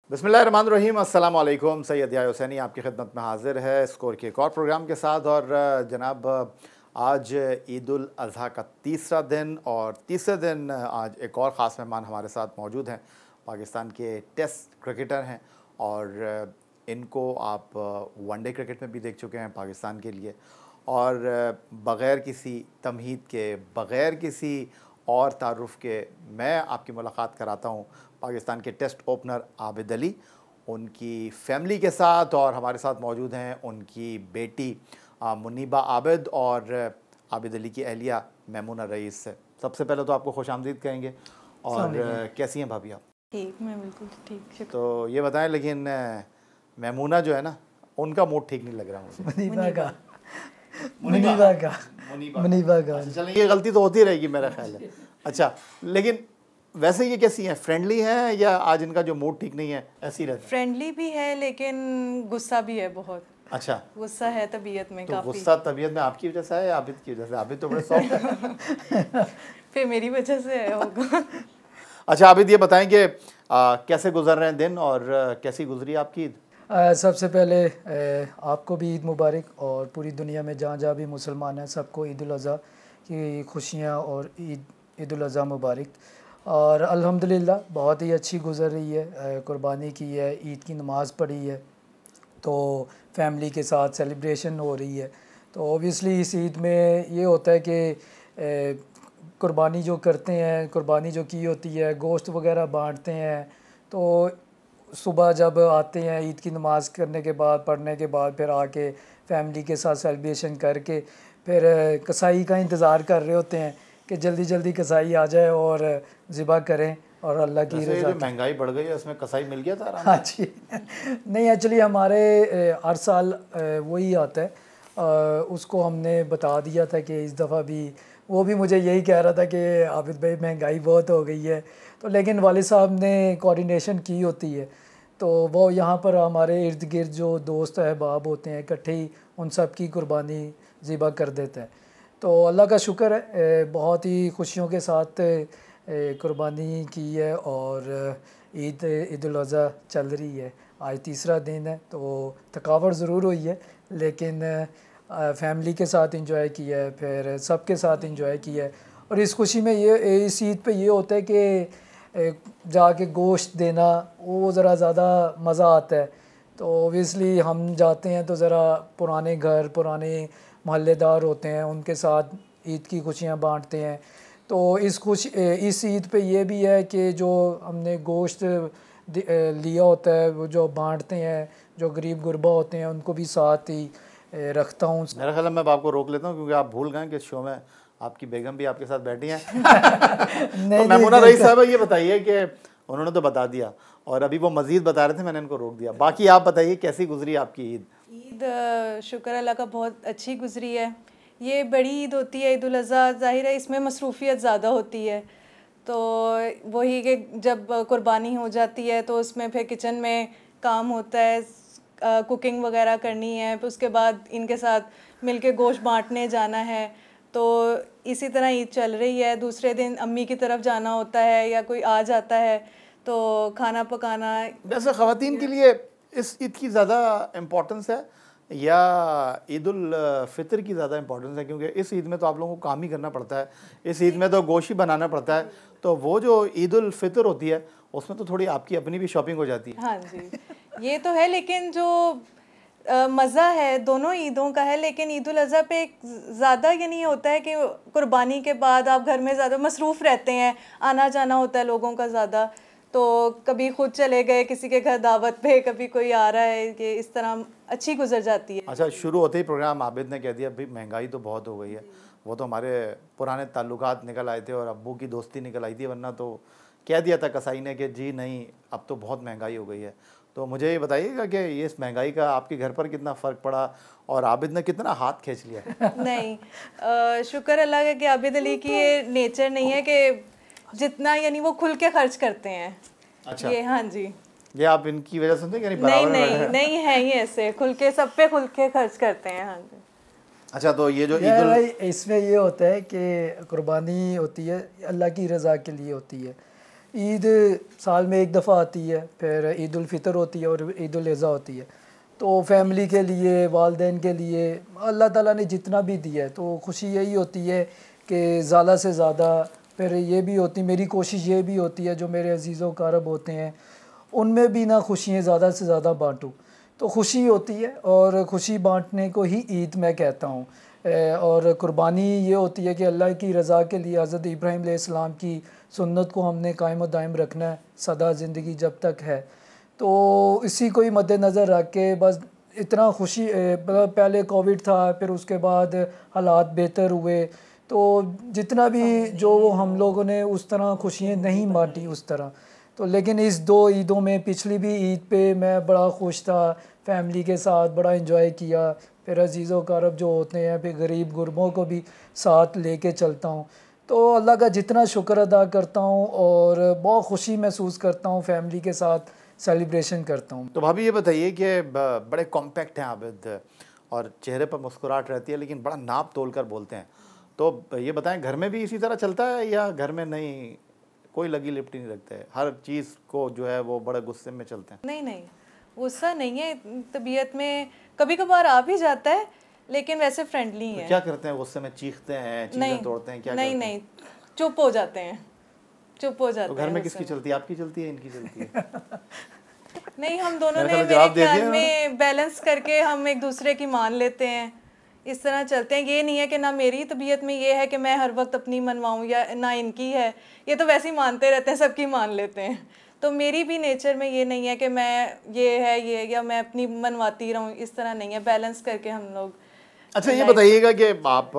बिस्मिल्लाहिर्रहमानिर्रहीम, अस्सलाम वालेकुम। सैयद याह्या हुसैनी आपकी खिदमत में हाज़िर है स्कोर के एक और प्रोग्राम के साथ। और जनाब, आज ईद उल अज़हा का तीसरा दिन और तीसरे दिन आज एक और ख़ास मेहमान हमारे साथ मौजूद हैं। पाकिस्तान के टेस्ट क्रिकेटर हैं और इनको आप वनडे क्रिकेट में भी देख चुके हैं पाकिस्तान के लिए। और बग़ैर किसी तमहीद के, बग़ैर किसी और तारुफ़ के मैं आपकी मुलाकात कराता हूँ पाकिस्तान के टेस्ट ओपनर आबिद अली, उनकी फैमिली के साथ। और हमारे साथ मौजूद हैं उनकी बेटी मुनीबा आबिद और आबिद अली की अहलिया मैमूना रईस। सबसे पहले तो आपको खुश आमदीद कहेंगे। और कैसी हैं भाभी आप? ठीक, मैं बिल्कुल ठीक। तो ये बताएं, लेकिन मैमूना जो है ना, उनका मूड ठीक नहीं लग रहा मुझे। मुनीबा का। अच्छा चलें, ये गलती तो होती रहेगी मेरा ख्याल है। अच्छा, लेकिन वैसे ये कैसी हैं? फ्रेंडली हैं या आज इनका जो मूड ठीक नहीं है ऐसी रहता है? फ्रेंडली भी है लेकिन गुस्सा भी है बहुत। अच्छा, गुस्सा है तबीयत में तो काफी। गुस्सा तबीयत में आपकी वजह से है या आबिद की वजह से? आबिद तो बड़े सॉफ्ट है। फिर मेरी वजह से होगा। अच्छा आबिद, ये बताएं कि कैसे गुजर रहे हैं दिन और कैसी गुजरी आपकी ईद? सबसे पहले आपको भी ईद मुबारक और पूरी दुनिया में जहाँ जहाँ भी मुसलमान हैं सबको ईद उल अज़हा की खुशियाँ और ईद उल अज़हा मुबारक। और अल्हम्दुलिल्लाह बहुत ही अच्छी गुजर रही है। कुर्बानी की है, ईद की नमाज़ पढ़ी है, तो फैमिली के साथ सेलिब्रेशन हो रही है। तो ओबियसली इस ईद में ये होता है कि कुर्बानी जो करते हैं, कुर्बानी जो की होती है, गोश्त वगैरह बांटते हैं। तो सुबह जब आते हैं ईद की नमाज़ करने के बाद, पढ़ने के बाद, फिर आके फैमिली के साथ सेलिब्रेशन करके फिर कसाई का इंतज़ार कर रहे होते हैं कि जल्दी जल्दी कसाई आ जाए और ज़िबा करें और अल्लाह की रज़ा। जो महंगाई बढ़ गई है उसमें कसाई मिल गया था? हाँ जी। नहीं, एक्चुअली हमारे हर साल वही आता है। उसको हमने बता दिया था कि इस दफ़ा भी, वो भी मुझे यही कह रहा था कि आबिद भाई महंगाई बहुत हो गई है। तो लेकिन वालिद साहब ने कोऑर्डिनेशन की होती है, तो वो यहाँ पर हमारे इर्द गिर्द जो दोस्त अहबाब होते हैं इकट्ठे ही उन सब की कुर्बानी ज़िबा कर देते हैं। तो अल्लाह का शुक्र है, बहुत ही खुशियों के साथ कुर्बानी की है और ईद उल अज़हा चल रही है। आज तीसरा दिन है तो थकावट ज़रूर हुई है, लेकिन फैमिली के साथ इंजॉय किया है, फिर सब के साथ इंजॉय किया है। और इस खुशी में ये, इस ईद पे ये होता है कि जाके गोश्त देना वो ज़रा ज़्यादा मज़ा आता है। तो ओबियसली हम जाते हैं तो ज़रा पुराने घर, पुराने मोहल्लेदार होते हैं, उनके साथ ईद की खुशियाँ बांटते हैं। तो इस ईद पे ये भी है कि जो हमने गोश्त लिया होता है वो जो बांटते हैं, जो गरीब गुरबा होते हैं उनको भी साथ ही रखता हूँ। मेरा ख्याल है मैं आपको रोक लेता हूँ क्योंकि आप भूल गए कि शो में आपकी बेगम भी आपके साथ बैठी हैं। तो मैमूना रईस साहब, ये बताइए कि उन्होंने तो बता दिया और अभी वो मज़ीद बता रहे थे, मैंने इनको रोक दिया। बाकी आप बताइए कैसी गुजरी आपकी ईद? ईद शुक्र अल्लाह का बहुत अच्छी गुजरी है। ये बड़ी ईद होती है ईद उल अज़हा, ज़ाहिर है इसमें मसरूफ़ियत ज़्यादा होती है। तो वही कि जब कुर्बानी हो जाती है तो उसमें फिर किचन में काम होता है, कुकिंग वगैरह करनी है, फिर उसके बाद इनके साथ मिलके गोश्त बांटने जाना है। तो इसी तरह ईद चल रही है। दूसरे दिन अम्मी की तरफ जाना होता है या कोई आ जाता है तो खाना पकाना। वैसे ख़वातीन के लिए इस ईद की ज़्यादा इम्पोर्टेंस है या ईद उल फ़ितर की ज़्यादा इम्पोर्टेंस है? क्योंकि इस ईद में तो आप लोगों को काम ही करना पड़ता है, इस ईद में तो गोश्त ही बनाना पड़ता है। तो वो जो ईद उल फ़ितर होती है उसमें तो थोड़ी आपकी अपनी भी शॉपिंग हो जाती है। हाँ जी, ये तो है, लेकिन जो मज़ा है दोनों ईदों का है। लेकिन ईद उल अज़हा पे एक ज़्यादा ये नहीं होता है कि कुर्बानी के बाद आप घर में ज़्यादा मसरूफ़ रहते हैं, आना जाना होता है लोगों का ज़्यादा। तो कभी खुद चले गए किसी के घर दावत पे, कभी कोई आ रहा है, कि इस तरह अच्छी गुजर जाती है। अच्छा, शुरू होते ही प्रोग्राम आबिद ने कह दिया भाई महंगाई तो बहुत हो गई है। वो तो हमारे पुराने ताल्लुकात निकल आए थे और अब्बू की दोस्ती निकल आई थी, वरना तो कह दिया था कसाई ने कि जी नहीं, अब तो बहुत महंगाई हो गई है। तो मुझे ये बताइएगा कि ये इस महंगाई का आपके घर पर कितना फ़र्क पड़ा और आबिद ने कितना हाथ खींच लिया? नहीं, शुक्र अल्लाह का कि आबिद अली की ये नेचर नहीं है कि जितना, यानी वो खुल के खर्च करते हैं। अच्छा, ये हाँ जी, ये आप इनकी वजह से यानी नहीं है ये ऐसे खुल के, सब पे खुल के खर्च करते हैं। हाँ जी। अच्छा, तो ये जो भाई इसमें ये होता है कि कुर्बानी होती है अल्लाह की रज़ा के लिए होती है। ईद साल में एक दफ़ा आती है, फिर ईद उल फितर होती है और ईद उल अज़हा होती है। तो फैमिली के लिए, वालदैन के लिए अल्लाह ताला ने जितना भी दिया है, तो खुशी यही होती है कि ज़्यादा से ज़्यादा, फिर ये भी होती, मेरी कोशिश ये भी होती है जो मेरे अजीज़ों कारब होते हैं उनमें भी ना खुशियाँ ज़्यादा से ज़्यादा बांटूँ। तो खुशी होती है और खुशी बांटने को ही ईद मैं कहता हूँ। और कुर्बानी ये होती है कि अल्लाह की रज़ा के लिए हज़रत इब्राहीम अलैहिस्सलाम की सुन्नत को हमने कायम और दायम रखना है सदा ज़िंदगी जब तक है। तो इसी को ही मद्देनज़र रख के बस इतना खुशी, पहले कोविड था, फिर उसके बाद हालात बेहतर हुए, तो जितना भी जो हम लोगों ने उस तरह खुशियाँ नहीं बांटी उस तरह। तो लेकिन इस 2 ईदों में, पिछली भी ईद पे मैं बड़ा खुश था, फैमिली के साथ बड़ा एंजॉय किया, फिर अजीज़ों कारब जो होते हैं, फिर गरीब गुरबों को भी साथ लेके चलता हूँ। तो अल्लाह का जितना शुक्र अदा करता हूँ और बहुत खुशी महसूस करता हूँ, फैमिली के साथ सेलिब्रेशन करता हूँ। तो भाभी ये बताइए कि बड़े कॉम्पैक्ट हैं आबिद और चेहरे पर मुस्कुराहट रहती है, लेकिन बड़ा नाप तोल कर बोलते हैं। तो ये बताएं, घर में भी इसी तरह चलता है या घर में नहीं, कोई लगी लिपटी नहीं रखते हैं, हर चीज़ को जो है वो बड़े गुस्से में चलते हैं? नहीं नहीं, गुस्सा नहीं है, तबीयत में कभी कभार आ भी जाता है, लेकिन वैसे फ्रेंडली तो है। क्या करते हैं गुस्से में? चीखते हैं, चीज़ें तोड़ते हैं, क्या नहीं करते हैं? नहीं, चुप हो जाते हैं, चुप हो जाते तो हैं। घर में किसकी चलती है, आपकी चलती है, इनकी चलती है? नहीं, हम दोनों मेरे ने ख्याल मेरे जवाब दे ख्याल दिया में बैलेंस करके हम एक दूसरे की मान लेते हैं, इस तरह चलते हैं। ये नहीं है कि ना मेरी तबीयत में ये है कि मैं हर वक्त अपनी मनवाऊँ या ना इनकी है, ये तो वैसे ही मानते रहते हैं, सबकी मान लेते हैं। तो मेरी भी नेचर में ये नहीं है कि मैं ये है ये या मैं अपनी मनवाती रहूँ, इस तरह नहीं है, बैलेंस करके हम लोग। अच्छा ये बताइएगा कि आप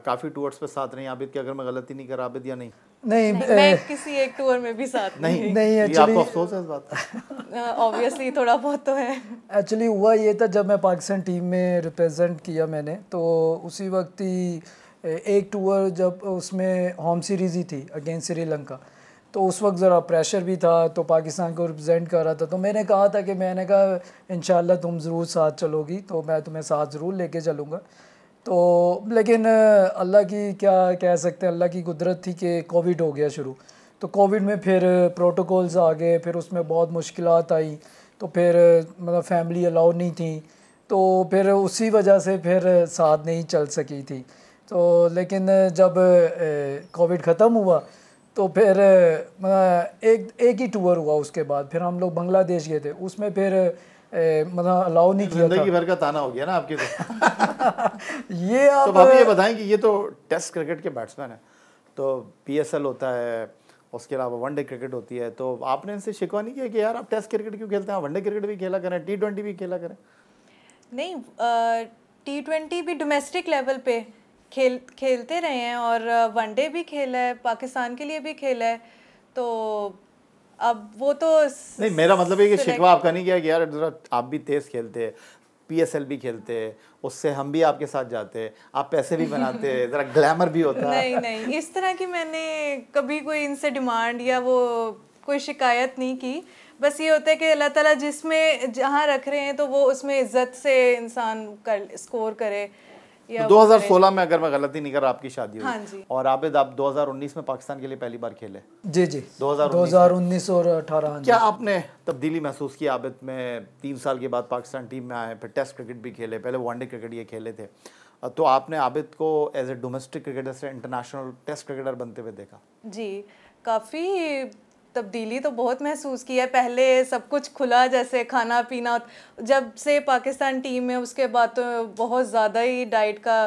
काफ़ी टूर्स पे साथ रही हैं आबिद के, अगर मैं गलती नहीं कर रहा आबिद, या नहीं? नहीं, मैं किसी एक टूर में भी साथ नहीं नहीं, ये actually- आपको अफसोस है इस बात का? ऑब्वियसली थोड़ा बहुत तो है। एक्चुअली हुआ ये था, जब मैं पाकिस्तान टीम में रिप्रेजेंट किया मैंने, तो उसी वक्त ही एक टूर, जब उसमें होम सीरीज़ ही थी अगेंस्ट श्रीलंका, तो उस वक्त ज़रा प्रेशर भी था, तो पाकिस्तान को रिप्रेजेंट कर रहा था। तो मैंने कहा था कि इंशाल्लाह तुम ज़रूर साथ चलोगी, तो मैं तुम्हें साथ ज़रूर लेके चलूँगा। तो लेकिन अल्लाह की क्या कह सकते हैं, अल्लाह की कुदरत थी कि कोविड हो गया शुरू। तो कोविड में फिर प्रोटोकॉल्स आ गए, फिर उसमें बहुत मुश्किलात आई, तो फिर मतलब फैमिली अलाउ नहीं थी, तो फिर उसी वजह से फिर साथ नहीं चल सकी थी। तो लेकिन जब कोविड ख़त्म हुआ तो फिर एक ही टूर हुआ, उसके बाद फिर हम लोग बांग्लादेश गए थे, उसमें फिर मतलब अलाउ नहीं किया था। जिंदगी भर का ताना हो गया ना आपके तो। ये आप तो भाभी ये बताएं कि ये तो टेस्ट क्रिकेट के बैट्समैन हैं, तो PSL होता है, उसके अलावा वनडे क्रिकेट होती है, तो आपने इनसे शिकवा नहीं किया कि यार आप टेस्ट क्रिकेट क्यों खेलते हैं, वनडे क्रिकेट भी खेला करें, T20 भी खेला करें? नहीं, T20 भी डोमेस्टिक लेवल पे खेलते रहे हैं और वनडे भी खेला है, पाकिस्तान के लिए भी खेला है। तो अब वो तो नहीं, मेरा मतलब है कि शिकवा आपका नहीं किया कि यार जरा आप भी तेज खेलते हैं, PSL भी खेलते हैं, उससे हम भी आपके साथ जाते हैं, आप पैसे भी बनाते हैं, ज़रा ग्लैमर भी होता है। नहीं नहीं, इस तरह की मैंने कभी कोई इनसे डिमांड या वो कोई शिकायत नहीं की। बस ये होता है कि अल्लाह ताला जिसमें जहाँ रख रहे हैं तो वो उसमें इज्जत से इंसान स्कोर करे। तो 2016 में अगर मैं गलती नहीं कर रहा आपकी शादी हुई। हाँ जी। और आबिद आप 2019 में पाकिस्तान के लिए पहली बार खेले? जी 2019 और 18। क्या आपने तब्दीली महसूस की आबिद में? 3 साल के बाद पाकिस्तान टीम में आए, फिर टेस्ट क्रिकेट भी खेले, पहले वनडे क्रिकेट ये खेले थे, तो आपने आबिद को एज ए डोमेस्टिक क्रिकेटर से इंटरनेशनल टेस्ट क्रिकेटर बनते हुए देखा? जी, काफ़ी तब्दीली तो बहुत महसूस की है। पहले सब कुछ खुला, जैसे खाना पीना, जब से पाकिस्तान टीम में उसके बाद तो बहुत ज़्यादा ही डाइट का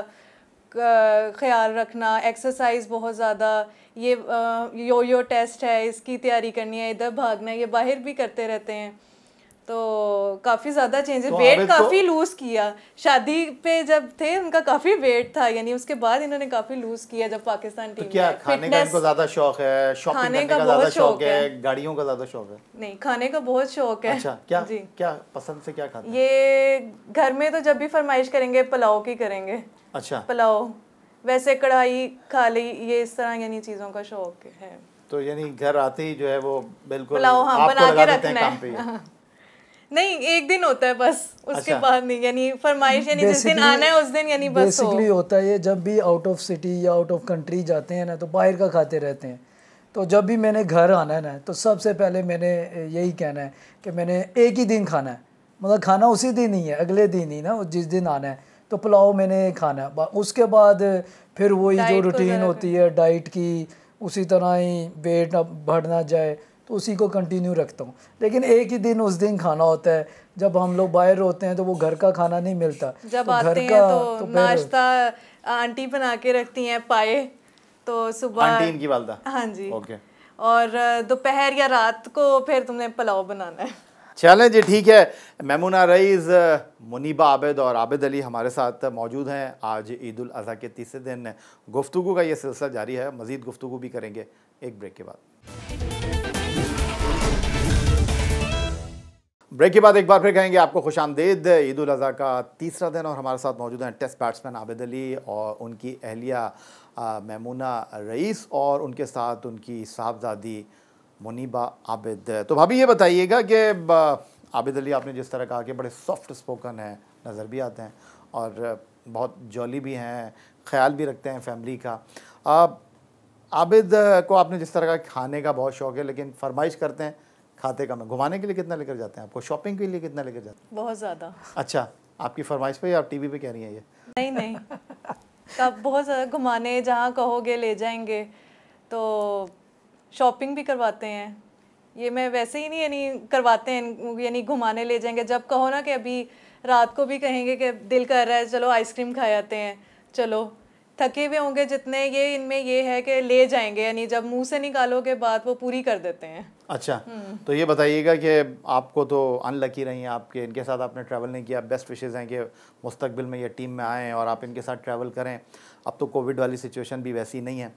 ख्याल रखना, एक्सरसाइज बहुत ज़्यादा, ये यो टेस्ट है, इसकी तैयारी करनी है, इधर भागना है, ये बाहर भी करते रहते हैं, तो काफ़ी ज़्यादा चेंजेस। तो वेट काफ़ी लूज़ किया, शादी पे जब थे उनका काफ़ी वेट था, यानी उसके बाद इन्होंने काफ़ी लूज़ किया जब पाकिस्तान टीम। तो क्या खाने का इनको ज़्यादा शौक है, शॉपिंग करने का ज़्यादा शौक है, गाड़ियों का ज़्यादा शौक है? नहीं, खाने का बहुत शौक है। अच्छा, क्या पसंद से क्या खाते हैं? ये घर में तो जब भी फरमाइश करेंगे पुलाव की करेंगे। अच्छा, पुलाव, वैसे कढ़ाई खा ली, ये इस तरह यानी चीज़ों का शौक है। तो यानी घर आते ही जो है वो बिल्कुल पुलाव हाँ बना के रखना है। नहीं, एक दिन होता है बस, उसके बाद नहीं, यानी फरमाइश, यानी जिस दिन आना है उस दिन यानी बस बेसिकली होता है ये, जब भी आउट ऑफ सिटी या आउट ऑफ कंट्री जाते हैं ना तो बाहर का खाते रहते हैं। तो जब भी मैंने घर आना है ना, तो सबसे पहले मैंने यही कहना है कि मैंने एक ही दिन खाना है, मतलब खाना उसी दिन ही है, अगले दिन ही ना, जिस दिन आना है तो पुलाव मैंने खाना है। उसके बाद फिर वही जो रूटीन होती है डाइट की, उसी तरह ही वेट बढ़ ना जाए तो उसी को कंटिन्यू रखता हूँ। लेकिन एक ही दिन उस दिन खाना होता है, जब हम लोग बाहर होते हैं तो वो घर का खाना नहीं मिलता। जब तो आते हैं तो नाश्ता आंटी बना के रखती हैं पाए, तो सुबह आंटी इनकी वालदा। हाँ जी। ओके। और दोपहर या रात को फिर तुमने पुलाव बनाना है। चलें जी, ठीक है। मेमुना रईस, मुनीबा आबिद और आबिद अली हमारे साथ मौजूद हैं। आज ईद उल अज़हा के तीसरे दिन गुफ्तगू का ये सिलसिला जारी है, मज़ीद गुफ्तगू भी करेंगे एक ब्रेक के बाद। ब्रेक के बाद एक बार फिर कहेंगे आपको खुशामदीद। ईद उल अज़हा का तीसरा दिन और हमारे साथ मौजूद हैं टेस्ट बैट्समैन आबिद अली और उनकी अहलिया मेमुना रईस और उनके साथ उनकी साहबजादी मुनीबा आबिद। तो भाभी ये बताइएगा कि आबिद अली, आपने जिस तरह कहा कि बड़े सॉफ्ट स्पोकन हैं, नज़र भी आते हैं और बहुत जॉली भी हैं, ख्याल भी रखते हैं फैमिली का। आबिद को आपने जिस तरह का खाने का बहुत शौक़ है, लेकिन फरमाइश करते हैं खाते का। मैं घुमाने के लिए कितना लेकर जाते हैं आपको, शॉपिंग के लिए कितना लेकर जाते हैं? बहुत ज़्यादा। अच्छा, आपकी फरमाइश पे या आप टीवी पे कह रही हैं ये? नहीं नहीं, तब बहुत ज़्यादा घुमाने जहाँ कहोगे ले जाएंगे, तो शॉपिंग भी करवाते हैं। ये मैं वैसे ही नहीं, यानी करवाते हैं, यानी घुमाने ले जाएंगे। जब कहो ना कि अभी रात को भी कहेंगे कि दिल कर रहा है चलो आइसक्रीम खा आते हैं, चलो थके हुए होंगे जितने, ये इनमें ये है कि ले जाएंगे, यानी जब मुंह से निकालोगे बात वो पूरी कर देते हैं। अच्छा, तो ये बताइएगा कि आपको तो अनलकी रही हैं, आपके इनके साथ आपने ट्रैवल नहीं किया। बेस्ट विशेज़ हैं कि मुस्तकबिल में ये टीम में आएँ और आप इनके साथ ट्रैवल करें। अब तो कोविड वाली सिचुएशन भी वैसी नहीं है,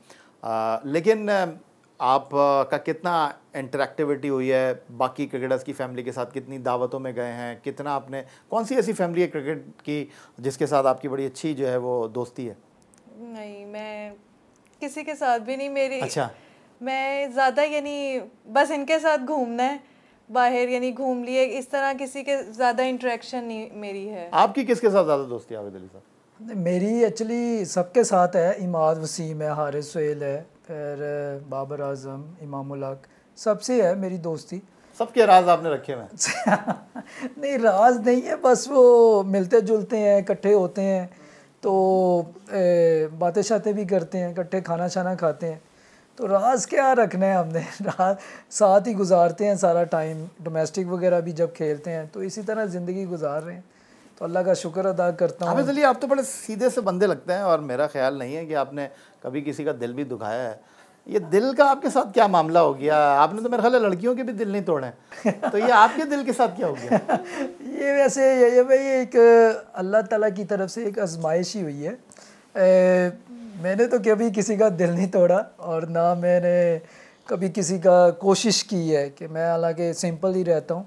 लेकिन आप का कितना इंटरेक्टिविटी हुई है बाकी क्रिकेटर्स की फैमिली के साथ, कितनी दावतों में गए हैं, कितना आपने, कौन सी ऐसी फैमिली है क्रिकेट की जिसके साथ आपकी बड़ी अच्छी जो है वो दोस्ती है? नहीं, मैं किसी के साथ भी नहीं मेरी। अच्छा, मैं ज़्यादा यानी बस इनके साथ घूमना है बाहर, यानी घूम लिए, इस तरह किसी के ज़्यादा इंटरेक्शन नहीं मेरी है। आपकी किसके साथ ज़्यादा दोस्ती है आबिद अली साहब? मेरी एक्चुअली सबके साथ है। इमाद वसीम है, हारिस सुहेल है, फिर बाबर आजम, इमामुल हक, सबसे है मेरी दोस्ती। सबके राज आपने रखे हुए हैं? नहीं, राज नहीं है, बस वो मिलते जुलते हैं, इकट्ठे होते हैं तो बातें शातें भी करते हैं, इकट्ठे खाना शाना खाते हैं। तो राज क्या रखना है हमने, राज साथ ही गुजारते हैं सारा टाइम। डोमेस्टिक वगैरह भी जब खेलते हैं तो इसी तरह ज़िंदगी गुजार रहे हैं, तो अल्लाह का शुक्र अदा करता हूँ। आबिद अली, आप तो बड़े सीधे से बंदे लगते हैं और मेरा ख्याल नहीं है कि आपने कभी किसी का दिल भी दुखाया है। ये दिल का आपके साथ क्या मामला हो गया? आपने तो मेरे ख्याल है लड़कियों के भी दिल नहीं तोड़े, तो ये आपके दिल के साथ क्या हो गया? ये वैसे ये भाई एक अल्लाह ताला की तरफ से एक आजमाइश ही हुई है। मैंने तो कभी किसी का दिल नहीं तोड़ा और ना मैंने कभी किसी का कोशिश की है कि मैं, हालांकि सिंपल ही रहता हूँ।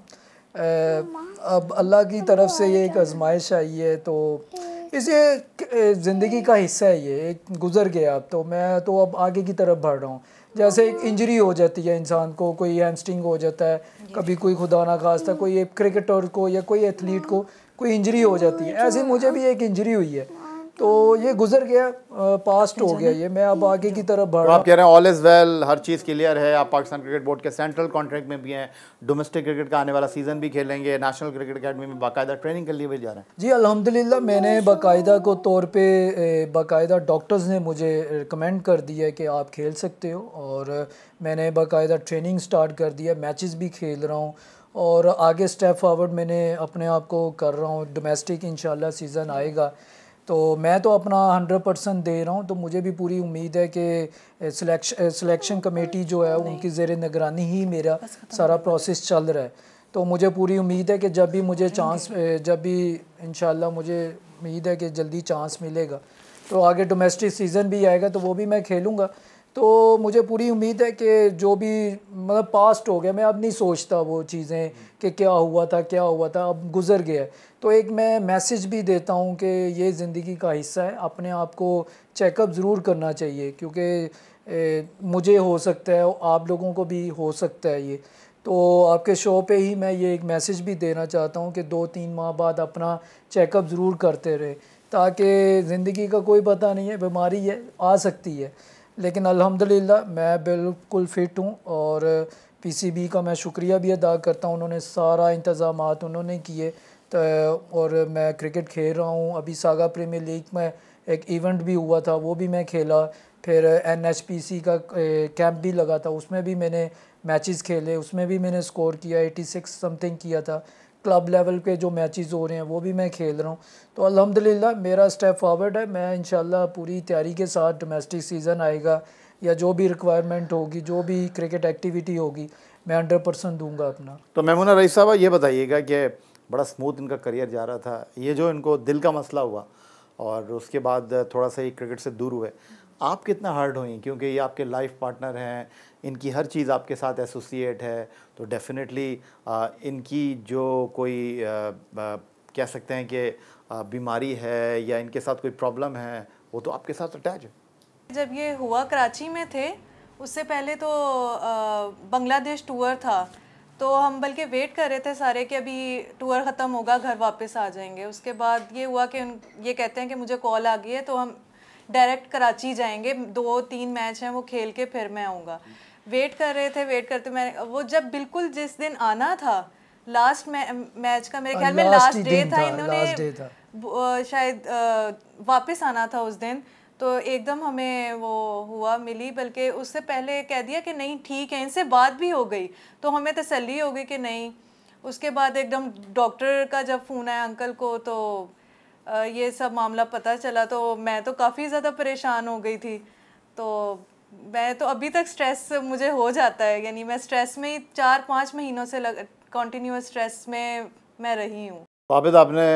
अब अल्लाह की तरफ से ये एक आजमाइश आई है, तो इसे ज़िंदगी का हिस्सा है, ये एक गुज़र गया। अब तो मैं तो अब आगे की तरफ बढ़ रहा हूँ। जैसे एक इंजरी हो जाती है इंसान को, कोई हैमस्ट्रिंग हो जाता है, कभी कोई खुदा ना खास्ता कोई एक क्रिकेटर को या कोई एथलीट को कोई इंजरी हो जाती है, ऐसे मुझे भी एक इंजरी हुई है, तो ये गुजर गया, पास्ट हो गया ये, मैं अब आगे की तरफ बढ़ रहा हूँ। आप कह रहे हैं all is well, her cheese clear है, आप पाकिस्तान क्रिकेट बोर्ड के सेंट्रल कॉन्ट्रैक्ट में भी हैं, डोमेस्टिक क्रिकेट का आने वाला सीज़न भी खेलेंगे, नेशनल क्रिकेट अकेडमी में बाकायदा ट्रेनिंग के लिए भी जा रहे हैं? जी अल्हम्दुलिल्लाह, मैंने बाकायदा को तौर पे बाकायदा डॉक्टर्स ने मुझे रिकमेंड कर दिया है कि आप खेल सकते हो, और मैंने बाकायदा ट्रेनिंग स्टार्ट कर दिया, मैचेस भी खेल रहा हूँ और आगे स्टेप फॉरवर्ड मैंने अपने आप को कर रहा हूँ। डोमेस्टिक इंशाल्लाह सीज़न आएगा तो मैं तो अपना 100% दे रहा हूँ, तो मुझे भी पूरी उम्मीद है कि सिलेक्शन कमेटी जो है उनकी ज़ेर निगरानी ही मेरा सारा प्रोसेस चल रहा है। तो मुझे पूरी उम्मीद है कि जब भी मुझे चांस, जब भी इंशाल्लाह मुझे उम्मीद है कि जल्दी चांस मिलेगा तो आगे डोमेस्टिक सीज़न भी आएगा तो वो भी मैं खेलूँगा। तो मुझे पूरी उम्मीद है कि जो भी मतलब पास्ट हो गया, मैं अब नहीं सोचता वो चीज़ें कि क्या हुआ था, अब गुज़र गया। तो एक मैं मैसेज भी देता हूँ कि ये ज़िंदगी का हिस्सा है, अपने आप को चेकअप ज़रूर करना चाहिए, क्योंकि मुझे हो सकता है, आप लोगों को भी हो सकता है ये। तो आपके शो पे ही मैं ये एक मैसेज भी देना चाहता हूँ कि 2-3 माह बाद अपना चेकअप ज़रूर करते रहे, ताकि ज़िंदगी का कोई पता नहीं है, बीमारी है, आ सकती है, लेकिन अल्हम्दुलिल्लाह मैं बिल्कुल फ़िट हूँ। और पीसीबी का मैं शुक्रिया भी अदा करता हूँ, उन्होंने सारा इंतज़ामात उन्होंने किए। तो और मैं क्रिकेट खेल रहा हूँ। अभी सागा प्रीमियर लीग में एक इवेंट भी हुआ था, वो भी मैं खेला। फिर एनएचपीसी का कैंप भी लगा था, उसमें भी मैंने मैचेस खेले, उसमें भी मैंने स्कोर किया, 86 समथिंग किया था। क्लब लेवल पे जो मैचेस हो रहे हैं वो भी मैं खेल रहा हूँ। तो अल्हम्दुलिल्लाह मेरा स्टेप फॉरवर्ड है। मैं इंशाल्लाह पूरी तैयारी के साथ, डोमेस्टिक सीज़न आएगा या जो भी रिक्वायरमेंट होगी, जो भी क्रिकेट एक्टिविटी होगी, मैं 100% दूंगा अपना। तो मेमुना रईस साहब ये बताइएगा कि बड़ा स्मूथ इनका करियर जा रहा था, ये जो इनको दिल का मसला हुआ और उसके बाद थोड़ा सा ही क्रिकेट से दूर हुए, आप कितना हर्ट हुई? क्योंकि ये आपके लाइफ पार्टनर हैं, इनकी हर चीज़ आपके साथ एसोसिएट है, तो डेफिनेटली इनकी जो कोई कह सकते हैं कि बीमारी है या इनके साथ कोई प्रॉब्लम है, वो तो आपके साथ अटैच है। जब ये हुआ कराची में थे, उससे पहले तो बांग्लादेश टूर था, तो हम बल्कि वेट कर रहे थे सारे कि अभी टूर ख़त्म होगा, घर वापस आ जाएंगे। उसके बाद ये हुआ कि ये कहते हैं कि मुझे कॉल आ गई है, तो हम डायरेक्ट कराची जाएंगे, 2-3 मैच हैं वो खेल के फिर मैं आऊँगा। वेट कर रहे थे, वेट करते मैं वो जब बिल्कुल जिस दिन आना था, लास्ट मैच का मेरे ख्याल में लास्ट डे था, इन्होंने शायद वापस आना था उस दिन, तो एकदम हमें वो हुआ मिली, बल्कि उससे पहले कह दिया कि नहीं ठीक है, इनसे बात भी हो गई तो हमें तसल्ली हो गई कि नहीं। उसके बाद एकदम डॉक्टर का जब फ़ोन आया अंकल को, तो ये सब मामला पता चला, तो मैं तो काफ़ी ज़्यादा परेशान हो गई थी। तो मैं तो अभी तक स्ट्रेस मुझे हो जाता है, यानी मैं स्ट्रेस में ही 4-5 महीनों से कंटिन्यूअस स्ट्रेस में मैं रही हूँ। आबिद, आपने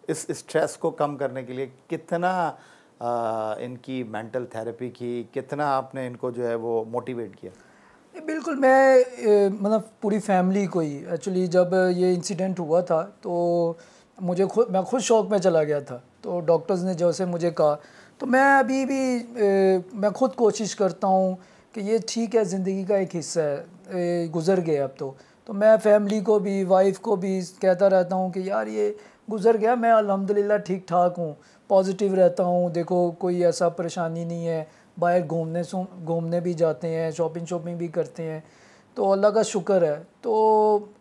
इस स्ट्रेस को कम करने के लिए कितना इनकी मेंटल थेरेपी की, कितना आपने इनको जो है वो मोटिवेट किया? बिल्कुल, मैं मतलब पूरी फैमिली को ही एक्चुअली जब ये इंसिडेंट हुआ था तो मैं खुद शौक में चला गया था। तो डॉक्टर्स ने जैसे मुझे कहा, तो मैं अभी भी मैं खुद कोशिश करता हूँ कि ये ठीक है, ज़िंदगी का एक हिस्सा है, गुज़र गया अब तो मैं फैमिली को भी, वाइफ को भी कहता रहता हूँ कि यार ये गुज़र गया, मैं अल्हम्दुलिल्लाह ठीक ठाक हूँ, पॉजिटिव रहता हूँ, देखो कोई ऐसा परेशानी नहीं है, बाहर घूमने भी जाते हैं, शॉपिंग भी करते हैं, तो अल्लाह का शुक्र है। तो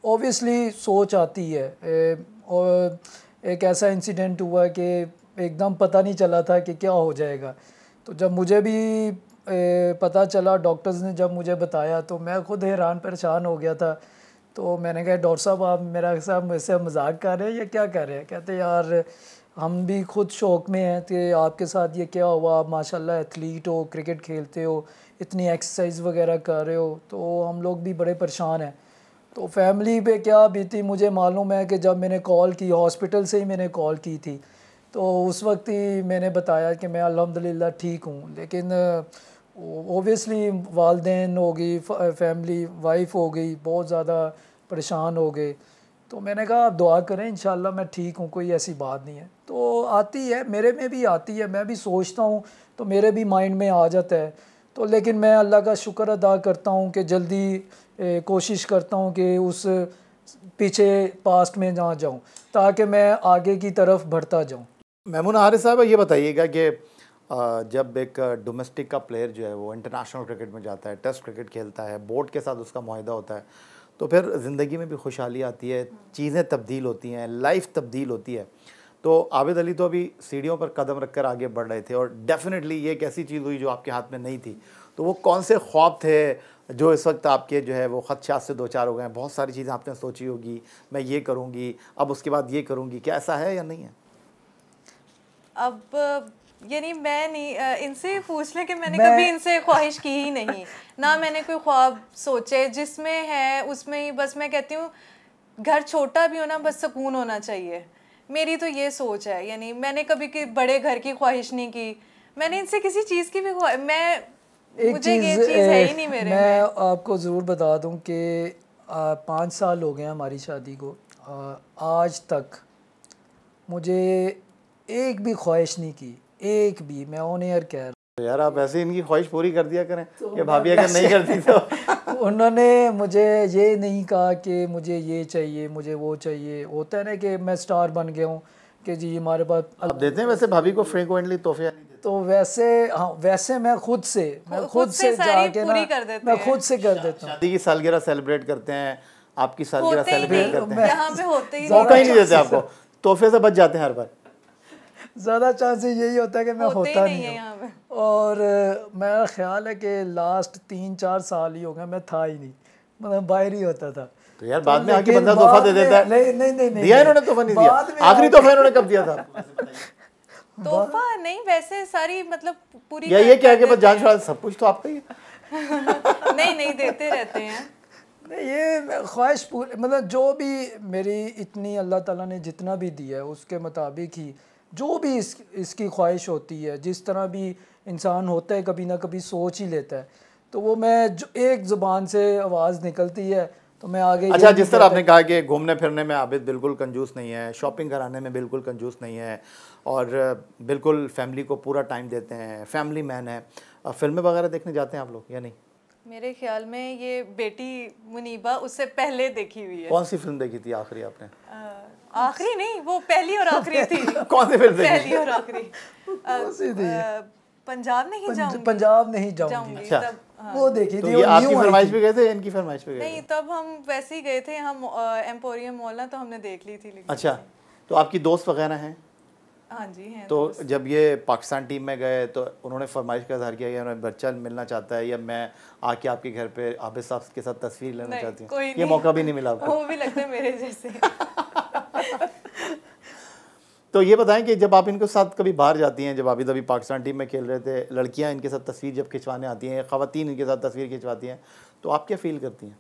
ऑब्वियसली सोच आती है। और एक ऐसा इंसिडेंट हुआ कि एकदम पता नहीं चला था कि क्या हो जाएगा। तो जब मुझे भी पता चला, डॉक्टर्स ने जब मुझे बताया, तो मैं खुद हैरान परेशान हो गया था। तो मैंने कहा डॉक्टर साहब आप मेरा साहब मुझसे मजाक कर रहे हैं या क्या कर रहे हैं? कहते यार हम भी खुद शौक में हैं कि आपके साथ ये क्या हुआ, आप माशाल्लाह एथलीट हो, क्रिकेट खेलते हो, इतनी एक्सरसाइज वगैरह कर रहे हो, तो हम लोग भी बड़े परेशान हैं। तो फैमिली पे क्या बीती मुझे मालूम है कि जब मैंने कॉल की, हॉस्पिटल से ही मैंने कॉल की थी, तो उस वक्त ही मैंने बताया कि मैं अल्हम्दुलिल्लाह ठीक हूँ। लेकिन ओबियसली वालदेन हो गई, फैमिली वाइफ हो गई, बहुत ज़्यादा परेशान हो गए। तो मैंने कहा आप दुआ करें, इंशाल्लाह मैं ठीक हूँ, कोई ऐसी बात नहीं है। तो आती है, मेरे में भी आती है, मैं भी सोचता हूँ तो मेरे भी माइंड में आ जाता है। तो लेकिन मैं अल्लाह का शुक्र अदा करता हूँ कि जल्दी कोशिश करता हूँ कि उस पीछे पास्ट में ना जाऊँ, ताकि मैं आगे की तरफ बढ़ता जाऊँ। मेमुना हारिस साहब, ये बताइएगा कि जब एक डोमेस्टिक का प्लेयर जो है वो इंटरनेशनल क्रिकेट में जाता है, टेस्ट क्रिकेट खेलता है, बोर्ड के साथ उसका मुआहदा होता है, तो फिर ज़िंदगी में भी खुशहाली आती है, चीज़ें तब्दील होती हैं, लाइफ तब्दील होती है। तो आबिद अली तो अभी सीढ़ियों पर कदम रखकर आगे बढ़ रहे थे, और डेफिनेटली ये एक ऐसी चीज़ हुई जो आपके हाथ में नहीं थी। तो वो कौन से ख्वाब थे जो इस वक्त आपके जो है वो खदशात से दो चार हो गए हैं? बहुत सारी चीज़ें आपने सोची होगी, मैं ये करूँगी, अब उसके बाद ये करूँगी, क्या ऐसा है या नहीं है? अब यानी मैं नहीं, इनसे पूछ लें कि मैंने कभी इनसे ख्वाहिश की ही नहीं, ना मैंने कोई ख्वाब सोचे, जिसमें है उसमें ही बस मैं कहती हूँ घर छोटा भी हो ना, बस सुकून होना चाहिए, मेरी तो ये सोच है। यानी मैंने कभी बड़े घर की ख्वाहिश नहीं की, मैंने इनसे किसी चीज़ की भी मुझे ये चीज़ है ही नहीं मेरे मैं आपको ज़रूर बता दूं कि 5 साल हो गए हमारी शादी को, आज तक मुझे एक भी ख्वाहिश नहीं की, एक भी। मैं ऑन एयर कह रहा हूँ। तो यार आप ऐसे इनकी ख्वाहिश पूरी कर दिया करें कि भाभी अगर नहीं करती तो। उन्होंने मुझे ये नहीं कहा कि मुझे ये चाहिए, मुझे वो चाहिए। होता है ना कि मैं स्टार बन गया हूँ कि जी हमारे पास। आप देते हैं वैसे भाभी को फ्रीक्वेंटली तोहफे? तो वैसे हाँ, वैसे मैं खुद से जाके ना मैं खुद से कर देता हूँ। शादी की सालगिरह सेलिब्रेट करते हैं, आपकी सालगिरह सेलिब्रेट करते हैं, यहाँ पे होते ही मौका ही नहीं देते आपको, तोहफे से बच जाते हैं हर बार। ज़्यादा चांसेस यही होता है कि मैं होता नहीं हूँ, और मेरा ख्याल है कि लास्ट 3-4 साल ही हो गए मैं था ही नहीं, मतलब बाहर ही होता था। तो यार बाद में आके बंदा तोहफा दे देता है। नहीं दिया इन्होंने तोहफा नहीं दिया, आखिरी तोहफा इन्होंने कब दिया था? तोहफा नहीं, वैसे सारी मतलब पूरी या ये क्या है कि बस जान छुड़ा सब कुछ तो आपका ही है? नहीं देते रहते हैं। ये ख्वाहिश पूरी, मतलब जो भी मेरी इतनी अल्लाह ताला ने जितना भी दिया है उसके मुताबिक ही जो भी इसकी ख्वाहिश होती है, जिस तरह भी इंसान होता है कभी ना कभी सोच ही लेता है, तो वो मैं जो एक ज़ुबान से आवाज़ निकलती है तो मैं आगे। अच्छा, जिस तरह आपने कहा कि घूमने फिरने में आबिद बिल्कुल कंजूस नहीं है, शॉपिंग कराने में बिल्कुल कंजूस नहीं है, और बिल्कुल फैमिली को पूरा टाइम देते हैं, फैमिली मैन है, फिल्में वगैरह देखने जाते हैं आप लोग या नहीं? मेरे ख्याल में ये बेटी मुनीबा उससे पहले देखी हुई है। कौन सी फिल्म देखी थी आखिरी आपने? आखिरी नहीं, वो पहली और आखिरी थी। कौन सी फिल्म देखी? पहली और आखिरी पंजाब नहीं जाऊंगी। पंजाब नहीं जाऊंगी। अच्छा, वो देखी थी। ये आपकी फरमाइश पे गए थे, इनकी फरमाइश पे गए? नहीं, तब हम वैसे ही गए थे, हम एम्पोरियम मॉल ना, तो हमने देख ली थी। अच्छा, तो आपकी दोस्त वगैरह हैं? हाँ जी हैं। तो जब ये पाकिस्तान टीम में गए तो उन्होंने फरमाइश का इजहार किया कि उन्हें बच्चा मिलना चाहता है, या मैं आके आपके घर पे आबिद साहब के साथ तस्वीर लेना चाहती हूँ? ये मौका भी नहीं मिला आपको? वो भी लगता है मेरे जैसे। तो ये बताएं कि जब आप इनके साथ कभी बाहर जाती हैं, जब आबिद अभी पाकिस्तान टीम में खेल रहे थे, लड़कियां इनके साथ तस्वीर जब खिंचवाने आती हैं, ख़वातीन इनके साथ तस्वीर खिंचवाती हैं, तो आप क्या फील करती हैं?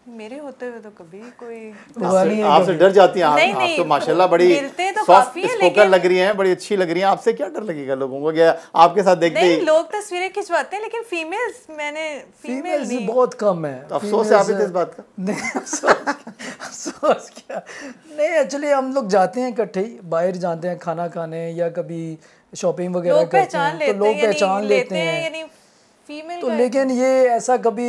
मेरे होते हुए तो कभी कोई आपसे डर जाती हैं? नहीं, आप तो माशाल्लाह बड़ी सॉफ्ट स्पोकन लग रही हैं, बड़ी अच्छी लग रही हैं, आपसे क्या डर लगेगा लोगों को? क्या आपके साथ देखते ही लोग तस्वीरें खिंचवाते हैं, लेकिन फीमेल्स नहीं, बहुत कम है। तो अफसोस है आबिद इस बात का? नहीं, अफसोस क्या नहीं, एक्चुअली हम लोग जाते हैं इकट्ठे ही, बाहर जाते हैं खाना खाने या कभी शॉपिंग वगैरह करते हैं, तो लोग पहचान लेते हैं तो। लेकिन ये ऐसा कभी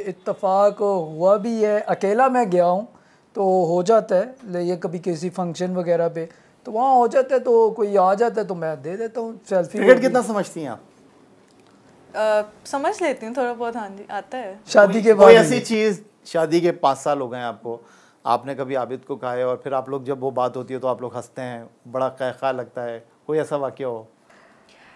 इत्तेफाक हुआ भी है, अकेला मैं गया हूँ तो हो जाता है, ये कभी किसी फंक्शन वगैरह पे तो वहाँ हो जाता है, तो कोई आ जाता है तो मैं दे देता हूँ सेल्फी। क्रिकेट कितना समझती हैं आप? समझ लेती हूँ थोड़ा बहुत, हाँ जी आता है। शादी के बाद कोई ऐसी चीज़, शादी के 5 साल हो गए आपको, आपने कभी आबिद को कहा है और फिर आप लोग जब वो बात होती है तो आप लोग हंसते हैं, बड़ा क़हक़हा लगता है, कोई ऐसा वाक़या हो?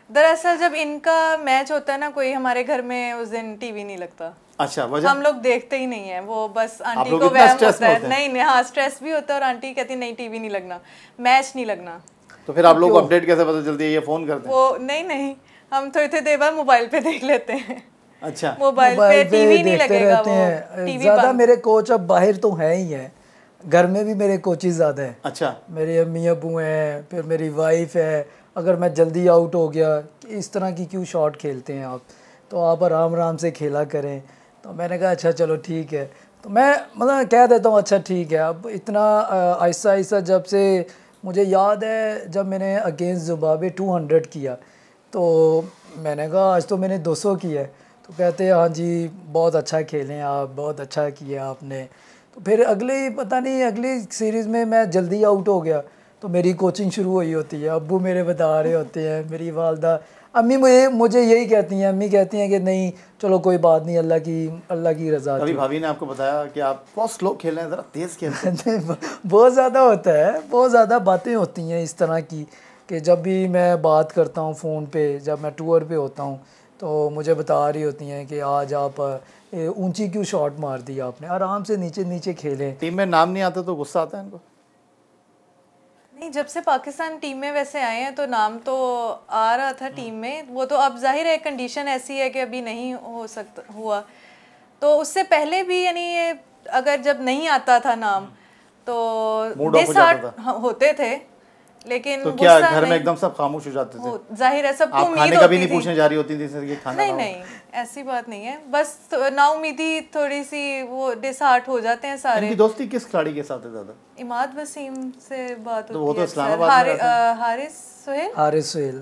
दरअसल जब इनका मैच होता है ना कोई, हमारे घर में उस दिन टीवी नहीं लगता। अच्छा, वजह? हम लोग देखते ही नहीं है, वो बस आंटी को वहम होता है। नहीं, हाँ स्ट्रेस भी होता है, और आंटी कहती है नहीं टीवी नहीं लगना, मैच नहीं लगना। तो फिर आप लोग को अपडेट कैसे पता चलती है? ये फ़ोन करते हैं? वो नहीं, हम थोड़ी देर बाद मोबाइल पे देख लेते हैं। अच्छा, मोबाइल पे टीवी नहीं लगेगा, वो टीवी ज़्यादा मेरे कोच अब बाहर तो है ही है, घर में भी मेरे कोचेस ज़्यादा हैं। अच्छा, मेरे अम्मी अबू हैं, फिर मेरी वाइफ है। अगर मैं जल्दी आउट हो गया, इस तरह की क्यों शॉट खेलते हैं आप, तो आप आराम से खेला करें। तो मैंने कहा अच्छा चलो ठीक है, तो मैं मतलब कह देता हूँ अच्छा ठीक है। अब इतना आहिस्ता आहिस्ता, जब से मुझे याद है जब मैंने अगेंस्ट ज़िम्बाब्वे 200 किया, तो मैंने कहा आज तो मैंने 200 किया है, तो कहते हैं हाँ जी बहुत अच्छा खेलें आप, बहुत अच्छा किया आपने। तो फिर अगली सीरीज़ में मैं जल्दी आउट हो गया, तो मेरी कोचिंग शुरू हुई होती है, अब्बू मेरे बता रहे होते हैं, मेरी वालदा अम्मी मुझे यही कहती हैं, अम्मी कहती हैं कि नहीं चलो कोई बात नहीं, अल्लाह की रज़ा। कभी भाभी ने आपको बताया कि आप बहुत स्लो खेल रहे हैं, ज़रा तेज़ खेलते हैं? बहुत ज़्यादा होता है, बहुत ज़्यादा बातें होती हैं इस तरह की कि जब भी मैं बात करता हूँ फ़ोन पे, जब मैं टूर पे होता हूँ तो मुझे बता रही होती हैं कि आज आप ऊंची क्यों शॉट मार दी आपने, आराम से नीचे खेलें। टीम में नाम नहीं आता तो गुस्सा आता है इनको? नहीं, जब से पाकिस्तान टीम में वैसे आए हैं तो नाम तो आ रहा था टीम में, वो तो अब जाहिर है कंडीशन ऐसी है कि अभी नहीं हो सकता हुआ, तो उससे पहले भी यानी अगर जब नहीं आता था नाम तो डिसहार्ट होते थे, लेकिन तो क्या घर में एकदम सब खामोश हो जाते थे? जाहिर है सबको उम्मीद होती थी। कभी नहीं पूछने जा रही होती थी कि खाना नहीं ऐसी बात नहीं है, बस नाउमीदी थोड़ी सी वो डिसहार्ट हो जाते हैं सारे। इनकी दोस्ती किस खिलाड़ी के साथ है ज़्यादा? इमाद वसीम से बात होती है। तो वो तो इस्लामाबाद में रहते हैं। हारिस सोहेल।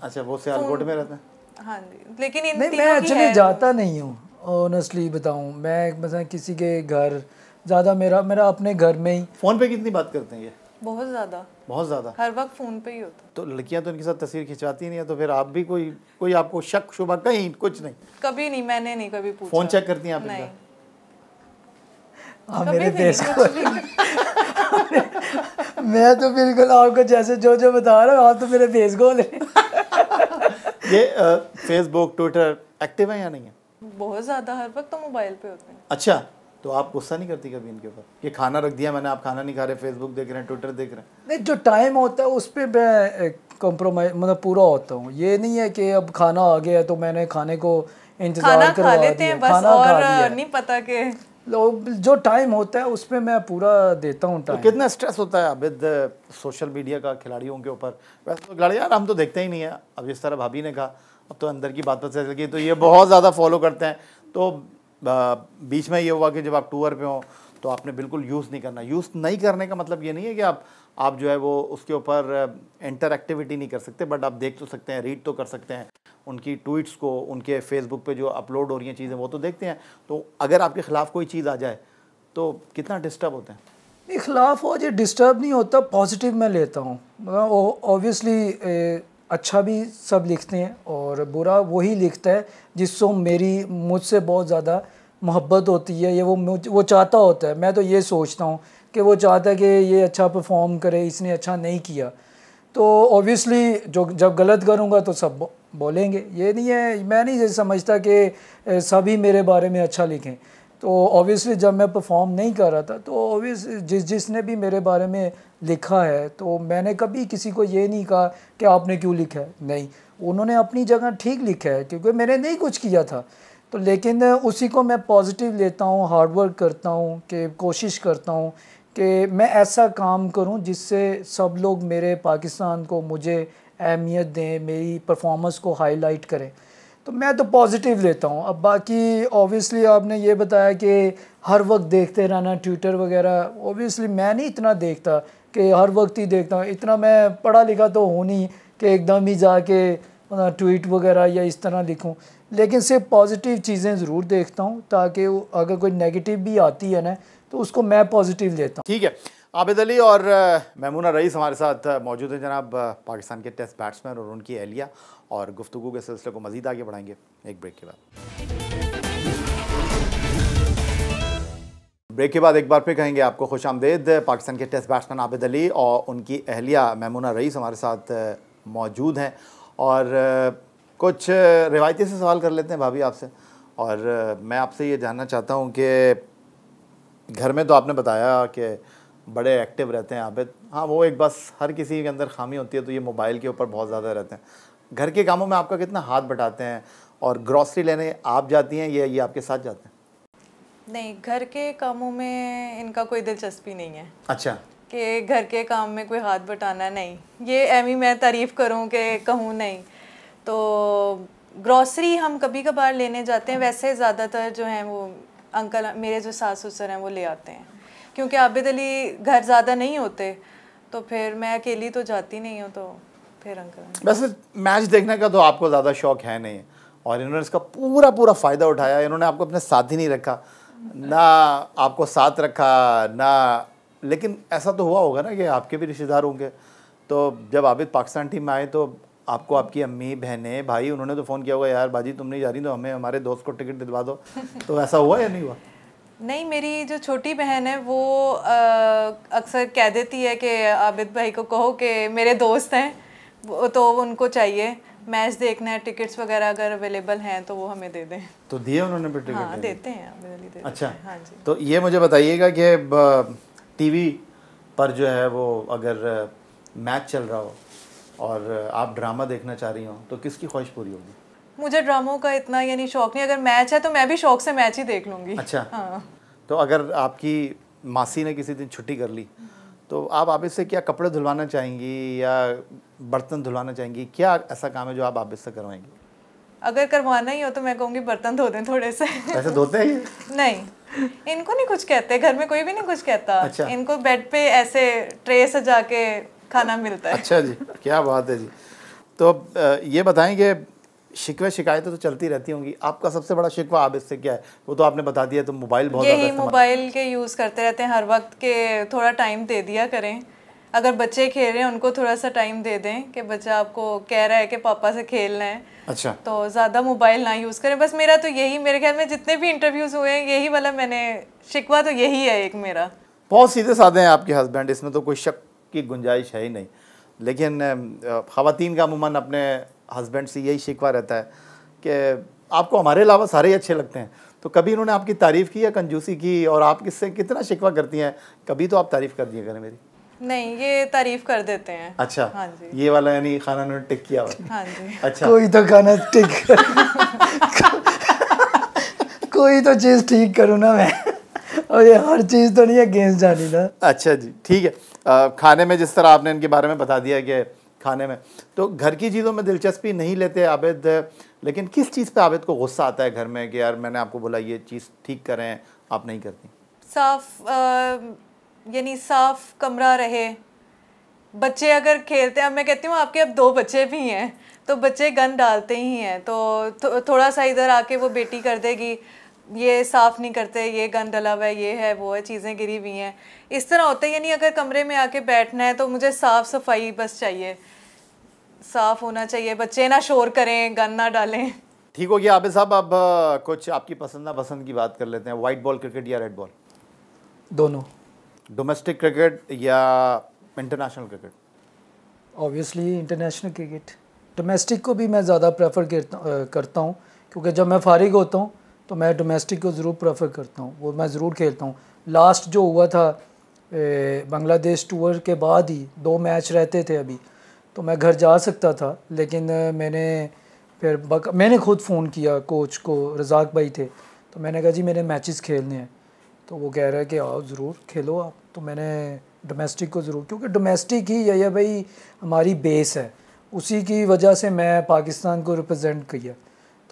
अच्छा, वो सियालकोट में रहते हैं? हाँ जी, लेकिन इन मैं एक्चुअली जाता नहीं हूँ, ऑनेस्टली बताऊँ। मैं मतलब किसी के घर ज़्यादा, मेरा अपने घर में ही। फ़ोन पे कितनी बात करते हैं ये? बहुत ज़्यादा, बहुत ज़्यादा, हर वक्त फ़ोन पे ही होता। तो लड़कियां तो इनके साथ तस्वीर खिंचवाती नहीं है, तो फिर आप भी कोई आपको शक शुबा कहीं कुछ नहीं? कभी नहीं, मैंने नहीं कभी पूछा। फ़ोन चेक करती हैं आप नहीं, इनका? हाँ कभी मेरे भी फेस नहीं, को कुछ भी। मैं तो बिल्कुल आपको जैसे जो बता रहा हूँ आप तो मेरे फेस को ले। ये फेसबुक ट्विटर एक्टिव है या नहीं है? बहुत ज़्यादा, हर वक्त तो मोबाइल पे होते हैं। अच्छा, तो आप गुस्सा नहीं करती कभी इनके ऊपर कि खाना रख दिया मैंने, आप खाना नहीं खा रहे, फेसबुक देख रहे हैं, ट्विटर देख रहे हैं? नहीं, जो टाइम होता है उस पर मैं कॉम्प्रोमाइज मतलब पूरा होता हूँ। ये नहीं है कि अब खाना आ गया तो मैंने खाने को इंतजार खाना करवा खा लेते हैं बस, खाना और खा लिया। नहीं पता कि जो टाइम होता है उस पर मैं पूरा देता हूँ तो टाइम। कितना स्ट्रेस होता है आबिद सोशल मीडिया का खिलाड़ियों के ऊपर? वैसे तो खिलाड़ी यार हम तो देखते ही नहीं है, अब जिस तरह भाभी ने कहा, अब तो अंदर की बात पता चल गई, तो ये बहुत ज़्यादा फॉलो करते हैं। तो बीच में ये हुआ कि जब आप टूर पे हो तो आपने बिल्कुल यूज़ नहीं करना। यूज़ नहीं करने का मतलब ये नहीं है कि आप जो है वो उसके ऊपर इंटर एक्टिविटी नहीं कर सकते, बट आप देख तो सकते हैं, रीड तो कर सकते हैं उनकी ट्वीट्स को, उनके फेसबुक पे जो अपलोड हो रही हैं चीज़ें वो तो देखते हैं। तो अगर आपके ख़िलाफ़ कोई चीज़ आ जाए तो कितना डिस्टर्ब होते हैं? नहीं, खिलाफ हो जो डिस्टर्ब नहीं होता, पॉजिटिव मैं लेता हूँ। ऑब्वियसली अच्छा भी सब लिखते हैं और बुरा वही लिखता है जिसको मुझसे बहुत ज़्यादा मोहब्बत होती है, ये वो चाहता होता है। मैं तो ये सोचता हूँ कि वो चाहता है कि ये अच्छा परफॉर्म करे, इसने अच्छा नहीं किया, तो ऑब्वियसली जब गलत करूँगा तो सब बोलेंगे। ये नहीं है, मैं नहीं समझता कि सभी मेरे बारे में अच्छा लिखें। तो ऑब्वियसली जब मैं परफॉर्म नहीं कर रहा था तो ऑब्वियस जिसने भी मेरे बारे में लिखा है तो मैंने कभी किसी को ये नहीं कहा कि आपने क्यों लिखा है। नहीं, उन्होंने अपनी जगह ठीक लिखा है क्योंकि मैंने नहीं कुछ किया था। तो लेकिन उसी को मैं पॉजिटिव लेता हूँ, हार्ड वर्क करता हूँ, कि कोशिश करता हूँ कि मैं ऐसा काम करूँ जिससे सब लोग मेरे पाकिस्तान को, मुझे अहमियत दें, मेरी परफॉर्मेंस को हाईलाइट करें। तो मैं तो पॉजिटिव लेता हूँ। अब बाकी ऑब्वियसली आपने ये बताया कि हर वक्त देखते रहना ट्विटर वगैरह, ऑब्वियसली मैं नहीं इतना देखता कि हर वक्त ही देखता हूँ। इतना मैं पढ़ा लिखा तो हूँ नहीं कि एकदम ही जाके ट्वीट वगैरह या इस तरह लिखूँ, लेकिन सिर्फ पॉजिटिव चीज़ें ज़रूर देखता हूँ ताकि अगर कोई नेगेटिव भी आती है ना तो उसको मैं पॉजिटिव लेता हूँ। ठीक है, आबिद अली और मैमूना रईस हमारे साथ मौजूद हैं जनाब, पाकिस्तान के टेस्ट बैट्समैन और उनकी अहलिया, और गुफ्तगू के सिलसिले को मज़ीद आगे बढ़ाएंगे एक ब्रेक के बाद। ब्रेक के बाद एक बार फिर कहेंगे आपको खुश आमदेद। पाकिस्तान के टेस्ट बैट्समैन आबिद अली और उनकी अहलिया मैमूना रईस हमारे साथ मौजूद हैं, और कुछ रिवायती से सवाल कर लेते हैं भाभी आपसे। और मैं आपसे ये जानना चाहता हूँ कि घर में तो आपने बताया कि बड़े एक्टिव रहते हैं आबिद, हाँ वो एक बस हर किसी के अंदर खामी होती है तो ये मोबाइल के ऊपर बहुत ज़्यादा रहते हैं। घर के कामों में आपका कितना हाथ बटाते हैं, और ग्रॉसरी लेने आप जाती हैं या ये आपके साथ जाते हैं? नहीं, घर के कामों में इनका कोई दिलचस्पी नहीं है। अच्छा, कि घर के काम में कोई हाथ बटाना नहीं, ये एमी मैं तारीफ़ करूं कि कहूं नहीं। तो ग्रॉसरी हम कभी कभार लेने जाते हैं, वैसे ज़्यादातर जो हैं वो अंकल, मेरे जो सास ससुर हैं वो ले आते हैं, क्योंकि आबिद अली घर ज़्यादा नहीं होते तो फिर मैं अकेली तो जाती नहीं हूँ, तो फिर अंकल। वैसे मैच देखने का तो आपको ज़्यादा शौक है नहीं, और इन्होंने इसका पूरा फ़ायदा उठाया। इन्होंने आपको अपने साथ ही नहीं रखा, ना आपको साथ रखा ना, लेकिन ऐसा तो हुआ होगा ना कि आपके भी रिश्तेदार होंगे, तो जब आबिद पाकिस्तान टीम में आए तो आपको आपकी अम्मी, बहनें, भाई, उन्होंने तो फ़ोन किया होगा, यार बाजी तुम नहीं जा रही तो हमें हमारे दोस्त को टिकट दिलवा दो, तो ऐसा हुआ या नहीं हुआ? नहीं, मेरी जो छोटी बहन है वो अक्सर कह देती है कि आबिद भाई को कहो कि मेरे दोस्त हैं वो, तो उनको चाहिए मैच देखना है, टिकट्स वगैरह अगर अवेलेबल हैं तो वो हमें दे दें। तो दिए उन्होंने फिर टिकट? हाँ देते हैं, आबिद अली देते हैं। अच्छा, हाँ जी। तो ये मुझे बताइएगा कि टीवी पर जो है वो अगर मैच चल रहा हो और आप ड्रामा देखना चाह रही हो तो किसकी ख्वाहिश पूरी होगी? मुझे ड्रामों का इतना यानी शौक नहीं, अगर मैच है तो मैं भी शौक से मैच ही देख लूँगी। अच्छा, हाँ। तो अगर आपकी मासी ने किसी दिन छुट्टी कर ली तो आप आबिद से क्या कपड़े धुलवाना चाहेंगी या बर्तन धुलवाना चाहेंगी? क्या ऐसा काम है जो आप आबिद से करवाएंगी? अगर करवाना ही हो तो मैं कहूँगी बर्तन धो दें थोड़े से। ऐसे धोते हैं ये? नहीं, इनको नहीं कुछ कहते, घर में कोई भी नहीं कुछ कहता। अच्छा। इनको बेड पे ऐसे ट्रे सजा के खाना मिलता है। अच्छा जी, क्या बात है जी। तो ये बताएं कि शिकवे शिकायतें तो चलती रहती होंगी, आपका सबसे बड़ा शिकवा आबिद से क्या है? वो तो आपने बता दिया, तो मोबाइल बहुत ज़्यादा यही इस्तेमाल। मोबाइल के यूज़ करते रहते हैं हर वक्त के, थोड़ा टाइम दे दिया करें, अगर बच्चे खेल रहे हैं उनको थोड़ा सा टाइम दे दें कि बच्चा आपको कह रहा है कि पापा से खेलना है, अच्छा, तो ज़्यादा मोबाइल ना यूज़ करें। बस मेरा तो यही, मेरे ख्याल में जितने भी इंटरव्यूज़ हुए हैं यही वाला मैंने शिकवा तो यही है एक मेरा। बहुत सीधे साधे हैं आपके हस्बैंड, इसमें तो कोई शक की गुंजाइश है ही नहीं। लेकिन ख़वातीन का अमूमन अपने हस्बैंड से यही शिकवा रहता है कि आपको हमारे अलावा सारे ही अच्छे लगते हैं। तो कभी इन्होंने आपकी तारीफ़ की या कंजूसी की, और आप किससे कितना शिकवा करती हैं? कभी तो आप तारीफ़ कर दिया करें मेरी। नहीं, ये तारीफ़ कर देते हैं। अच्छा, हाँ जी, ये वाला यानी खाना उन्होंने टिक किया हुआ। हाँ जी। अच्छा, कोई तो खाना ठीक कोई तो चीज़ ठीक करूँ ना मैं, और ये हर चीज़ तो नहीं अगेंस्ट जानी ना। अच्छा जी, ठीक है। खाने में जिस तरह आपने इनके बारे में बता दिया कि खाने में तो घर की चीज़ों में दिलचस्पी नहीं लेते आबिद, लेकिन किस चीज़ पे आबिद को गुस्सा आता है घर में कि यार मैंने आपको बोला ये चीज़ ठीक करें, आप नहीं करती? यानी साफ कमरा रहे, बच्चे अगर खेलते हैं, अब मैं कहती हूँ आपके अब 2 बच्चे भी हैं तो बच्चे गंद डालते ही हैं, तो थोड़ा सा इधर आके वो बेटी कर देगी, ये साफ़ नहीं करते, ये गंद डला हुआ है, ये है वो है, चीज़ें गिरी हुई हैं, इस तरह होता है। यानी अगर कमरे में आके बैठना है तो मुझे साफ़ सफाई बस चाहिए, साफ़ होना चाहिए, बच्चे ना शोर करें, गंद ना डालें। ठीक हो गया आबिद साहब। अब कुछ आपकी पसंद नापसंद की बात कर लेते हैं। वाइट बॉल क्रिकेट या रेड बॉल? दोनों। डोमेस्टिक क्रिकेट या international cricket? Obviously international cricket. Domestic को भी मैं ज़्यादा प्रेफर करता हूँ, क्योंकि जब मैं फ़ारिग होता हूँ तो मैं डोमेस्टिक को ज़रूर प्रेफर करता हूँ, वो मैं ज़रूर खेलता हूँ। लास्ट जो हुआ था बांग्लादेश टूर के बाद ही 2 मैच रहते थे अभी, तो मैं घर जा सकता था, लेकिन मैंने खुद फ़ोन किया कोच को, रज़ाक भाई थे, तो मैंने कहा जी मेरे मैचेस खेलने हैं, तो वो कह रहा है कि आओ ज़रूर खेलो आप। तो मैंने डोमेस्टिक को ज़रूर, क्योंकि डोमेस्टिक ही ये भाई हमारी बेस है, उसी की वजह से मैं पाकिस्तान को रिप्रेजेंट किया,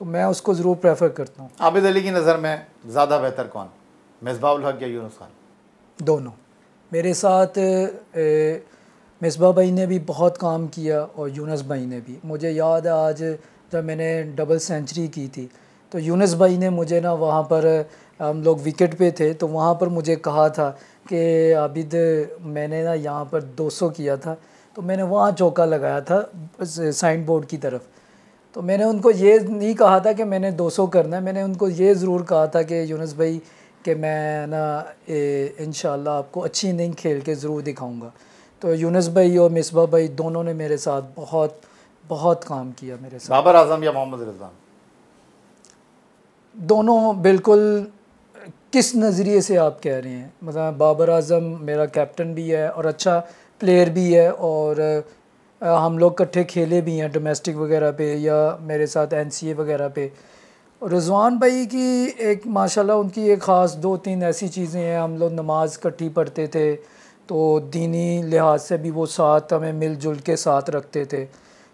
तो मैं उसको ज़रूर प्रेफर करता हूँ। आबिद अली की नज़र में ज़्यादा बेहतर कौन, मिसबाह उल हक या यूनुस खान? दोनों। मेरे साथ मिसबाह भाई ने भी बहुत काम किया और यूनुस भाई ने भी। मुझे याद है आज जब मैंने डबल सेंचुरी की थी तो यूनुस भाई ने मुझे ना, वहाँ पर हम लोग विकेट पे थे, तो वहाँ पर मुझे कहा था कि आबिद मैंने ना यहाँ पर 200 किया था, तो मैंने वहाँ चौका लगाया था साइन बोर्ड की तरफ। तो मैंने उनको ये नहीं कहा था कि मैंने 200 करना है, मैंने उनको ये ज़रूर कहा था कि यूनुस भाई कि मैं ना इंशाल्लाह आपको अच्छी इनिंग खेल के ज़रूर दिखाऊंगा। तो यूनुस भाई और मिसबाह भाई दोनों ने मेरे साथ बहुत बहुत काम किया मेरे साथ। बाबर आजम या मोहम्मद रिजवान? दोनों बिल्कुल। किस नज़रिए से आप कह रहे हैं? मतलब बाबर आजम मेरा कैप्टन भी है और अच्छा प्लेयर भी है, और हम लोग इकट्ठे खेले भी हैं डोमेस्टिक वगैरह पे या मेरे साथ NCA वगैरह पे। और रिजवान भाई की एक माशाल्लाह उनकी एक ख़ास 2-3 ऐसी चीज़ें हैं, हम लोग नमाज़ इकट्ठी पढ़ते थे, तो दीनी लिहाज से भी वो साथ हमें मिलजुल के साथ रखते थे।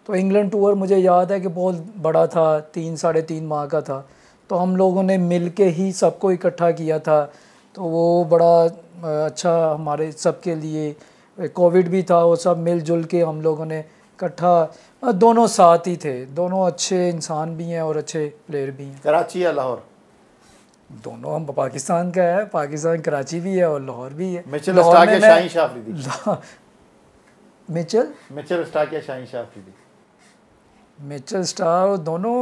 तो इंग्लैंड टूर मुझे याद है कि बहुत बड़ा था, 3-3.5 माह का था, तो हम लोगों ने मिल के ही सबको इकट्ठा किया था, तो वो बड़ा अच्छा हमारे सब के लिए। कोविड भी था, वो सब मिलजुल के हम लोगों ने इकट्ठा, दोनों साथ ही थे, दोनों अच्छे इंसान भी हैं और अच्छे प्लेयर भी हैं। कराची या लाहौर? दोनों, हम पाकिस्तान का है, पाकिस्तान कराची भी है और लाहौर भी है। मिचेल स्टार्क या शाहीन शाह अफरीदी? मिचेल स्टार्क या शाहीन शाह अफरीदी? मिचेल स्टार्क दोनों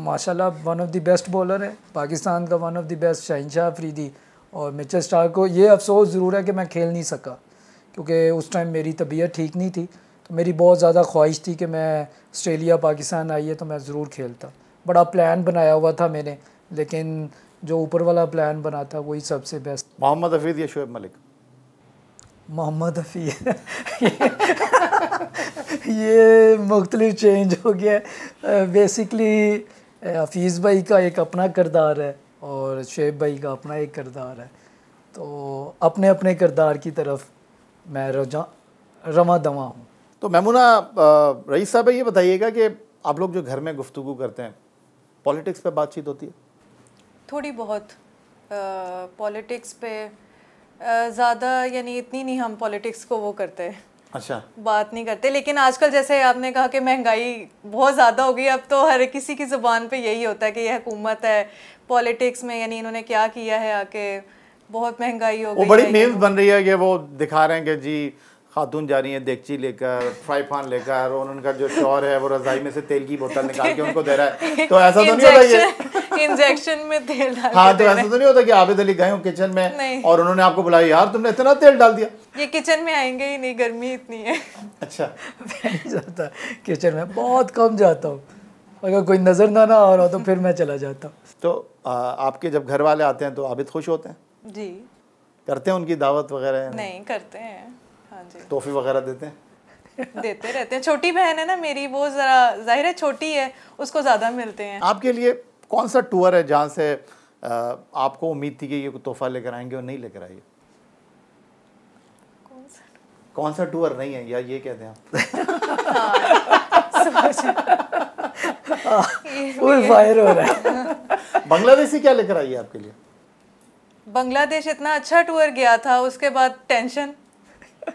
माशाल्लाह one of the best bowler है पाकिस्तान का, one of the best Shaheen Shah Afridi. और मिचेल स्टार्क को ये अफसोस ज़रूर है कि मैं खेल नहीं सका, क्योंकि उस टाइम मेरी तबीयत ठीक नहीं थी, तो मेरी बहुत ज़्यादा ख्वाहिश थी कि मैं ऑस्ट्रेलिया पाकिस्तान आई है तो मैं ज़रूर खेलता। बड़ा प्लान बनाया हुआ था मैंने, लेकिन जो ऊपर वाला प्लान बना था वही सबसे बेस्ट। मोहम्मद हफीज़ या शोएब मलिक? मोहम्मद हफीज़ ये मुख्तलिफ चेंज हो गया। बेसिकली हफीज़ भाई का एक अपना किरदार है और शोएब भाई का अपना एक किरदार है, तो अपने अपने किरदार की तरफ मैं रवां दवा हूँ। तो मैमुना रईस साहब ये बताइएगा कि आप लोग जो घर में गुफ्तगू करते हैं, पॉलिटिक्स पे बातचीत होती है? थोड़ी बहुत पॉलिटिक्स पे ज़्यादा, यानी इतनी नहीं हम पॉलिटिक्स को वो करते, अच्छा, बात नहीं करते। लेकिन आजकल जैसे आपने कहा कि महंगाई बहुत ज़्यादा हो गई, अब तो हर किसी की ज़ुबान पे यही होता है कि यह हुकूमत है, पॉलिटिक्स में यानी इन्होंने क्या किया है आके, बहुत महंगाई हो गई। वो बड़ी मीम्स बन रही है कि वो दिखा रहे हैं कि जी खातून जा रही हैं देगची लेकर, फ्राई पैन लेकर, और उनका जो शौहर है वो रजाई में से तेल की बोतल निकाल के उनको दे रहा है, तो ऐसा तो नहीं होता कि इंजेक्शन में तेल डाल हाँ, तो ऐसा तो नहीं होता कि आबिद अली गए हो किचन में और उन्होंने आपको बुलाया, यार तुमने इतना तेल डाल दिया? ये किचन में आएंगे ही नहीं, गर्मी इतनी है। अच्छा, मैं नहीं जाता किचन में, बहुत कम जाता हूँ, अगर कोई नज़र ना आ रहा हो तो फिर मैं चला जाता हूँ। तो आपके जब घर वाले आते हैं तो आबिद खुश होते हैं? जी। करते हैं उनकी दावत वगैरह? नहीं करते हैं, हाँ जी। तोहफे वगैरह देते हैं? देते रहते हैं। छोटी बहन है ना मेरी, वो ज़रा जाहिर है छोटी है, उसको ज़्यादा मिलते हैं। आपके लिए कौन सा टूर है जहाँ से आपको उम्मीद थी कि ये तोहफा लेकर आएंगे और नहीं लेकर आए? कौन सा टूर नहीं है, या ये कहते हैं फुल फायर हो रहा है। बांग्लादेशी क्या लेकर आई है आपके लिए? बांग्लादेश इतना अच्छा टूर गया था, उसके बाद टेंशन।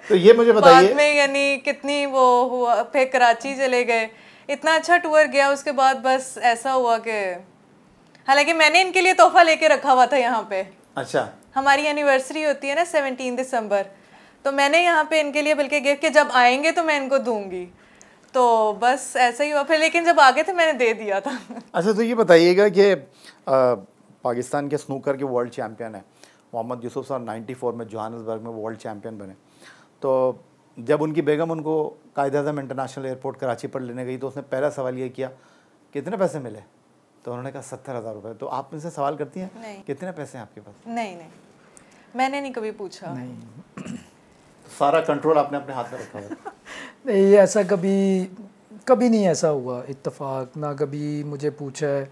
तो ये मुझे बताइए, बाद में यानी कितनी वो हुआ, फिर कराची चले गए, इतना अच्छा टूर गया, उसके बाद बस ऐसा हुआ कि हालांकि मैंने इनके लिए तोहफा लेके रखा हुआ था यहाँ पे। अच्छा, हमारी एनिवर्सरी होती है ना 17 दिसंबर, तो मैंने यहाँ पे इनके लिए बल्कि गिफ्ट कि जब आएंगे तो मैं इनको दूंगी, तो बस ऐसा ही हुआ फिर, लेकिन जब आ गए थे मैंने दे दिया था। अच्छा, तो ये बताइएगा कि पाकिस्तान के स्नूकर के वर्ल्ड चैम्पियन है मोहम्मद यूसुफ साहब, 94 में जोहान्सबर्ग में वर्ल्ड चैम्पियन बने, तो जब उनकी बेगम उनको कायद-ए-आज़म इंटरनेशनल एयरपोर्ट कराची पर लेने गई तो उसने पहला सवाल ये किया, कितने पैसे मिले? तो उन्होंने कहा 70,000 रुपये। तो आप मुझसे सवाल करती हैं नहीं। कितने पैसे हैं आपके पास? नहीं नहीं, मैंने नहीं कभी पूछा। नहीं, तो सारा कंट्रोल आपने अपने हाथ में रखा हुआ? नहीं, ऐसा कभी नहीं ऐसा हुआ इत्तेफाक, ना कभी मुझे पूछा है,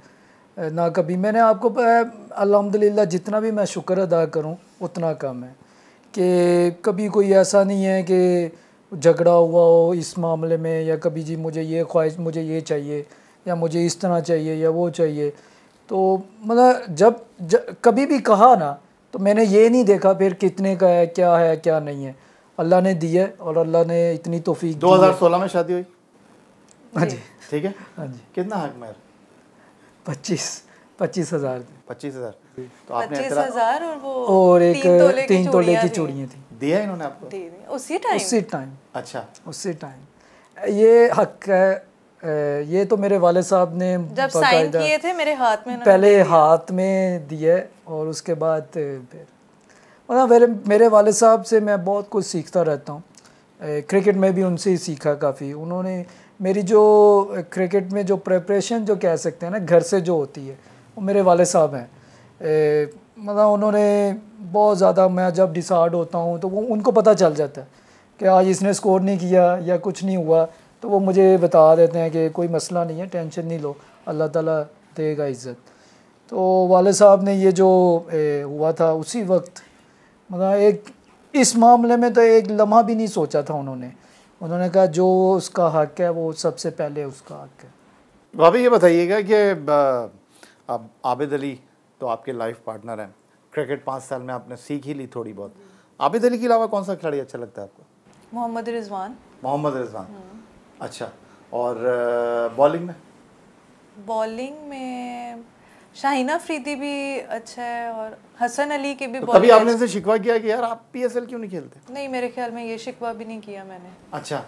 ना कभी मैंने आपको अल्हम्दुलिल्लाह जितना भी मैं शुक्र अदा करूं उतना कम है, कि कभी कोई ऐसा नहीं है कि झगड़ा हुआ हो इस मामले में, या कभी जी मुझे ये ख्वाहिश, मुझे ये चाहिए, या मुझे इस तरह चाहिए या वो चाहिए। तो मतलब कभी भी कहा ना तो मैंने ये नहीं देखा फिर कितने का है क्या नहीं है, अल्लाह ने दिया और अल्लाह ने इतनी तौफीक 2016 में शादी हुई? हाँ जी, ठीक है, हाँ जी। कितना हक महर? 25,000 25,000। तो आपने 25,000 और वो और एक 3 तोले की थी। चूड़ियाँ थी। दिया इन्होंने आपको? दे दी उसी टाइम। अच्छा, उसी टाइम ये हक है। ये तो मेरे वाले साहब ने जब साइन किए थे मेरे हाथ में, पहले हाथ में दिए और उसके बाद फिर मतलब मेरे वाले साहब से मैं बहुत कुछ सीखता रहता हूँ, क्रिकेट में भी उनसे ही सीखा काफ़ी। उन्होंने मेरी जो क्रिकेट में जो प्रिपरेशन जो कह सकते हैं ना घर से जो होती है, वो मेरे वाले साहब हैं। मतलब उन्होंने बहुत ज़्यादा, मैं जब डिसाइड होता हूँ तो वो उनको पता चल जाता है कि आज इसने स्कोर नहीं किया या कुछ नहीं हुआ, तो वो मुझे बता देते हैं कि कोई मसला नहीं है, टेंशन नहीं लो, अल्लाह ताला देगा इज़्ज़त। तो वाले साहब ने ये जो हुआ था उसी वक्त, मतलब एक इस मामले में तो एक लम्हा भी नहीं सोचा था उन्होंने कहा जो उसका हक है वो सबसे पहले उसका हक है। भाभी ये बताइएगा कि अब आबिद अली तो आपके लाइफ पार्टनर हैं, क्रिकेट 5 साल में आपने सीख ही ली थोड़ी बहुत, आबिद अली के अलावा कौन सा खिलाड़ी अच्छा लगता है आपको? मोहम्मद रिजवान। मोहम्मद रिजवान, अच्छा। और बॉलिंग में शाहीन अफरीदी भी अच्छा है, और हसन अली के भी तो कभी आपने इनसे शिकवा किया कि यार आप PSL क्यों नहीं खेलते? नहीं, मेरे ख्याल में ये शिकवा भी नहीं किया मैंने। अच्छा,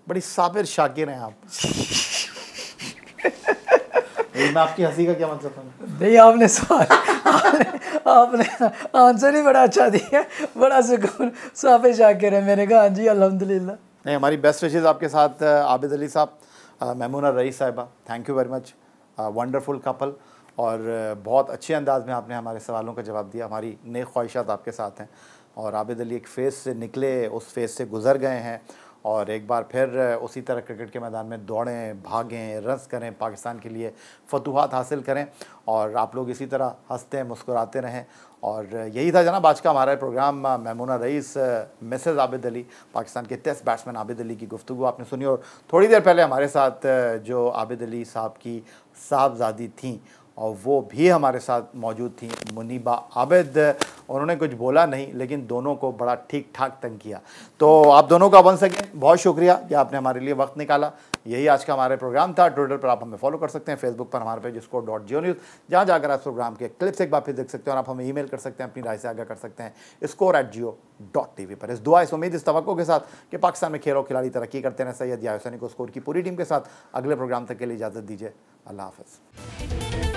बड़ी साबिर शाकिर हैं आप। मैं आपकी हंसी का क्या मतलब है? नहीं, आपने सवाल आपने आंसर ही बड़ा अच्छा दिया, बड़ा सुकून, साबिर शाकिर है। मैंने कहा हाँ जी अल्हम्दुलिल्लाह। नहीं, हमारी बेस्ट विशेज़ आपके साथ आबिद अली साहब, मेमुना रईस साहिबा, thank you very much, wonderful couple, और बहुत अच्छे अंदाज में आपने हमारे सवालों का जवाब दिया। हमारी नेक ख्वाहिशात आपके साथ हैं, और आबिद अली एक फ़ेज़ से निकले, उस फेज़ से गुज़र गए हैं, और एक बार फिर उसी तरह क्रिकेट के मैदान में दौड़ें, भागें, रन्स करें, पाकिस्तान के लिए फतूहात हासिल करें, और आप लोग इसी तरह हंसते मुस्कुराते रहें। और यही था जनाब आज का हमारा programme. Maimuna rice, Mrs Abid Ali, Pakistan के टेस्ट बैट्समैन आबिद अली की गुफ्तगू आपने सुनी, और थोड़ी देर पहले हमारे साथ जो आबिद अली साहब की साहबजादी थीं और वो भी हमारे साथ मौजूद थी मुनीबा आबिद। उन्होंने कुछ बोला नहीं, लेकिन दोनों को बड़ा ठीक ठाक तंग किया। तो आप दोनों का वन सेकेंड बहुत शुक्रिया कि आपने हमारे लिए वक्त निकाला। यही आज का हमारे प्रोग्राम था। ट्विटर पर आप हमें फॉलो कर सकते हैं, फेसबुक पर हमारे पेज score.geo न्यूज़, जहाँ जाकर आप प्रोग्राम के क्लिप्स एक बार फिर देख सकते हैं और आप हमें ईमेल कर सकते हैं, अपनी राय से आगाह कर सकते हैं score@geo.tv पर। इस दुआ, इस उम्मीद, इस तवक्को के साथ कि पाकिस्तान में खेल और खिलाड़ी तरक्की करते हैं, सैयद याहिया हुसैनी को स्कोर की पूरी टीम के साथ अगले प्रोग्राम तक के लिए इजाज़त दीजिए। अल्लाह हाफ़िज़।